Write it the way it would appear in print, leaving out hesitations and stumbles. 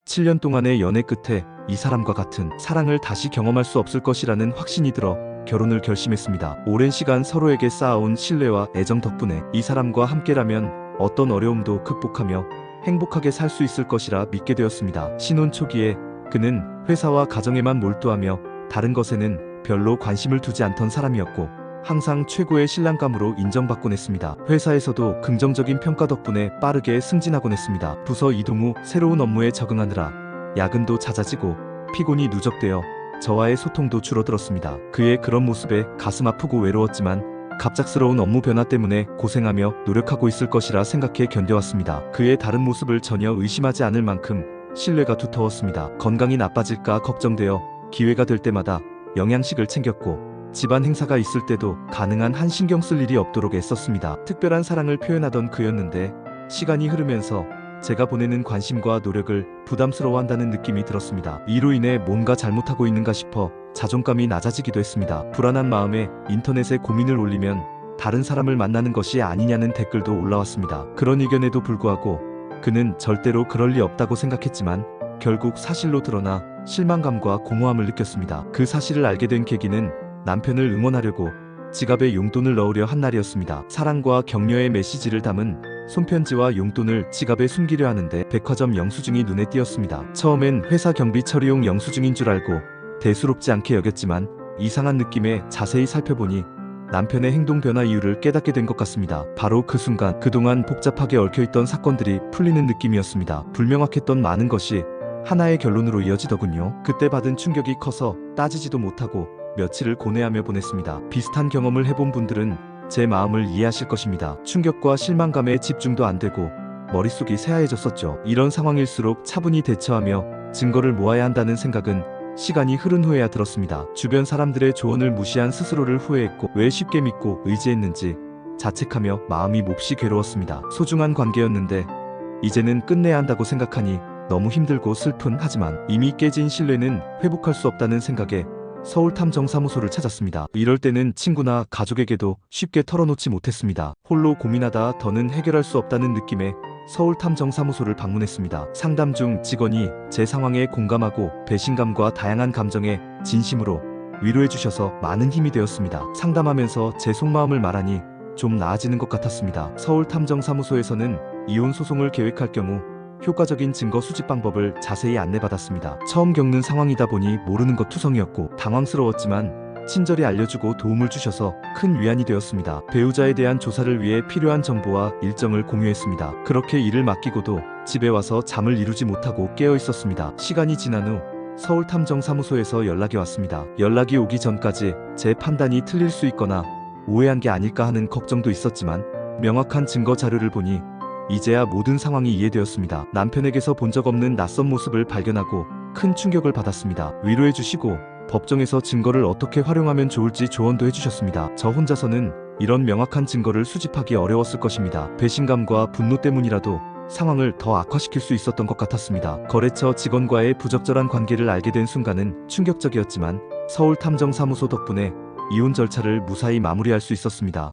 7년 동안의 연애 끝에 이 사람과 같은 사랑을 다시 경험할 수 없을 것이라는 확신이 들어 결혼을 결심했습니다. 오랜 시간 서로에게 쌓아온 신뢰와 애정 덕분에 이 사람과 함께라면 어떤 어려움도 극복하며 행복하게 살 수 있을 것이라 믿게 되었습니다. 신혼 초기에 그는 회사와 가정에만 몰두하며 다른 것에는 별로 관심을 두지 않던 사람이었고 항상 최고의 신랑감으로 인정받곤 했습니다. 회사에서도 긍정적인 평가 덕분에 빠르게 승진하곤 했습니다. 부서 이동 후 새로운 업무에 적응하느라 야근도 잦아지고 피곤이 누적되어 저와의 소통도 줄어들었습니다. 그의 그런 모습에 가슴 아프고 외로웠지만 갑작스러운 업무 변화 때문에 고생하며 노력하고 있을 것이라 생각해 견뎌왔습니다. 그의 다른 모습을 전혀 의심하지 않을 만큼 신뢰가 두터웠습니다. 건강이 나빠질까 걱정되어 기회가 될 때마다 영양식을 챙겼고 집안 행사가 있을 때도 가능한 한 신경 쓸 일이 없도록 애썼습니다. 특별한 사랑을 표현하던 그였는데 시간이 흐르면서 제가 보내는 관심과 노력을 부담스러워한다는 느낌이 들었습니다. 이로 인해 뭔가 잘못하고 있는가 싶어 자존감이 낮아지기도 했습니다. 불안한 마음에 인터넷에 고민을 올리면 다른 사람을 만나는 것이 아니냐는 댓글도 올라왔습니다. 그런 의견에도 불구하고 그는 절대로 그럴 리 없다고 생각했지만 결국 사실로 드러나 실망감과 공허함을 느꼈습니다. 그 사실을 알게 된 계기는 남편을 응원하려고 지갑에 용돈을 넣으려 한 날이었습니다. 사랑과 격려의 메시지를 담은 손편지와 용돈을 지갑에 숨기려 하는데 백화점 영수증이 눈에 띄었습니다. 처음엔 회사 경비 처리용 영수증인 줄 알고 대수롭지 않게 여겼지만 이상한 느낌에 자세히 살펴보니 남편의 행동 변화 이유를 깨닫게 된 것 같습니다. 바로 그 순간 그동안 복잡하게 얽혀있던 사건들이 풀리는 느낌이었습니다. 불명확했던 많은 것이 하나의 결론으로 이어지더군요. 그때 받은 충격이 커서 따지지도 못하고 며칠을 고뇌하며 보냈습니다. 비슷한 경험을 해본 분들은 제 마음을 이해하실 것입니다. 충격과 실망감에 집중도 안 되고 머릿속이 새하얘졌었죠. 이런 상황일수록 차분히 대처하며 증거를 모아야 한다는 생각은 시간이 흐른 후에야 들었습니다. 주변 사람들의 조언을 무시한 스스로를 후회했고 왜 쉽게 믿고 의지했는지 자책하며 마음이 몹시 괴로웠습니다. 소중한 관계였는데 이제는 끝내야 한다고 생각하니 너무 힘들고 슬픈 하지만 이미 깨진 신뢰는 회복할 수 없다는 생각에 서울탐정사무소를 찾았습니다. 이럴 때는 친구나 가족에게도 쉽게 털어놓지 못했습니다. 홀로 고민하다 더는 해결할 수 없다는 느낌에 서울탐정사무소를 방문했습니다. 상담 중 직원이 제 상황에 공감하고 배신감과 다양한 감정에 진심으로 위로해주셔서 많은 힘이 되었습니다. 상담하면서 제 속마음을 말하니 좀 나아지는 것 같았습니다. 서울탐정사무소에서는 이혼 소송을 계획할 경우 효과적인 증거 수집 방법을 자세히 안내받았습니다. 처음 겪는 상황이다 보니 모르는 것 투성이었고 당황스러웠지만 친절히 알려주고 도움을 주셔서 큰 위안이 되었습니다. 배우자에 대한 조사를 위해 필요한 정보와 일정을 공유했습니다. 그렇게 일을 맡기고도 집에 와서 잠을 이루지 못하고 깨어 있었습니다. 시간이 지난 후 서울탐정사무소에서 연락이 왔습니다. 연락이 오기 전까지 제 판단이 틀릴 수 있거나 오해한 게 아닐까 하는 걱정도 있었지만 명확한 증거 자료를 보니 이제야 모든 상황이 이해되었습니다. 남편에게서 본 적 없는 낯선 모습을 발견하고 큰 충격을 받았습니다. 위로해주시고 법정에서 증거를 어떻게 활용하면 좋을지 조언도 해주셨습니다. 저 혼자서는 이런 명확한 증거를 수집하기 어려웠을 것입니다. 배신감과 분노 때문이라도 상황을 더 악화시킬 수 있었던 것 같았습니다. 거래처 직원과의 부적절한 관계를 알게 된 순간은 충격적이었지만 서울탐정사무소 덕분에 이혼 절차를 무사히 마무리할 수 있었습니다.